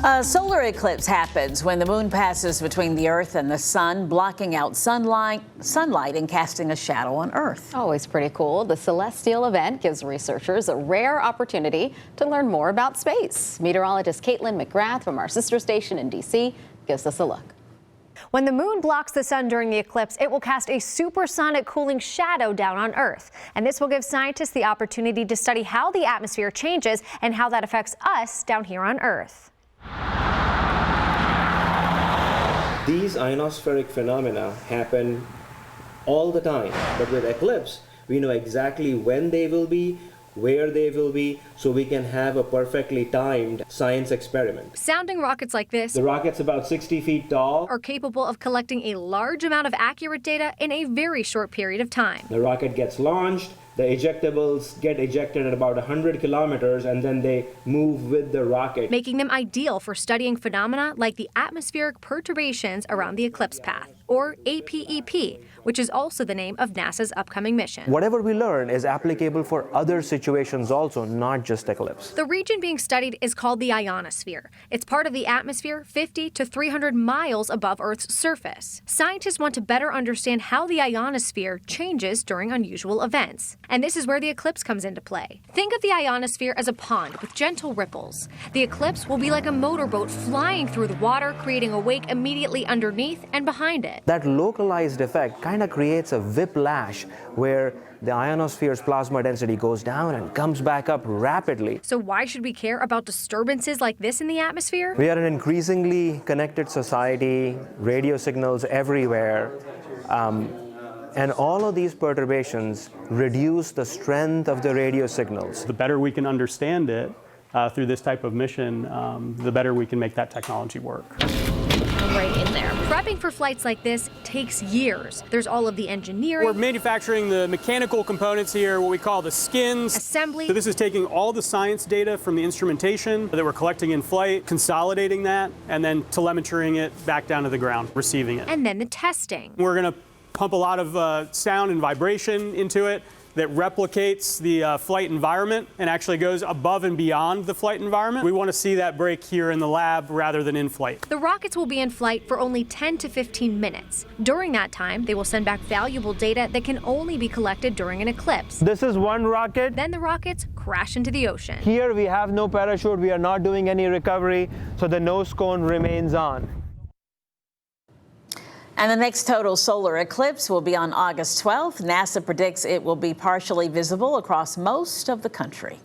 A solar eclipse happens when the moon passes between the Earth and the sun, blocking out sunlight and casting a shadow on Earth. Always pretty cool. The celestial event gives researchers a rare opportunity to learn more about space. Meteorologist Kaitlyn McGrath from our sister station in D.C. gives us a look. When the moon blocks the sun during the eclipse, it will cast a supersonic cooling shadow down on Earth. And this will give scientists the opportunity to study how the atmosphere changes and how that affects us down here on Earth. These ionospheric phenomena happen all the time, but with eclipse, we know exactly when they will be, where they will be, so we can have a perfectly timed science experiment. Sounding rockets like this, The rocket's about 60 feet tall. are capable of collecting a large amount of accurate data in a very short period of time. The rocket gets launched, the ejectables get ejected at about 100 kilometers, and then they move with the rocket, Making them ideal for studying phenomena like the atmospheric perturbations around the eclipse path, or APEP, which is also the name of NASA's upcoming mission. Whatever we learn is applicable for other situations also, not just eclipse. The region being studied is called the ionosphere. It's part of the atmosphere 50 to 300 miles above Earth's surface. Scientists want to better understand how the ionosphere changes during unusual events. And this is where the eclipse comes into play. Think of the ionosphere as a pond with gentle ripples. The eclipse will be like a motorboat flying through the water, creating a wake immediately underneath and behind it. That localized effect kind of creates a whiplash where the ionosphere's plasma density goes down and comes back up rapidly. So why should we care about disturbances like this in the atmosphere? We are an increasingly connected society, radio signals everywhere, and all of these perturbations reduce the strength of the radio signals. The better we can understand it through this type of mission, the better we can make that technology work. Right in there. Prepping for flights like this takes years. There's all of the engineering. We're manufacturing the mechanical components here, what we call the skins. Assembly. So this is taking all the science data from the instrumentation that we're collecting in flight, consolidating that, and then telemetering it back down to the ground, receiving it. And then the testing. We're going to pump a lot of sound and vibration into it that replicates the flight environment and actually goes above and beyond the flight environment. We want to see that break here in the lab rather than in flight. The rockets will be in flight for only 10 to 15 minutes. During that time, they will send back valuable data that can only be collected during an eclipse. This is one rocket. Then the rockets crash into the ocean. Here we have no parachute, we are not doing any recovery, so the nose cone remains on. And the next total solar eclipse will be on August 12th. NASA predicts it will be partially visible across most of the country.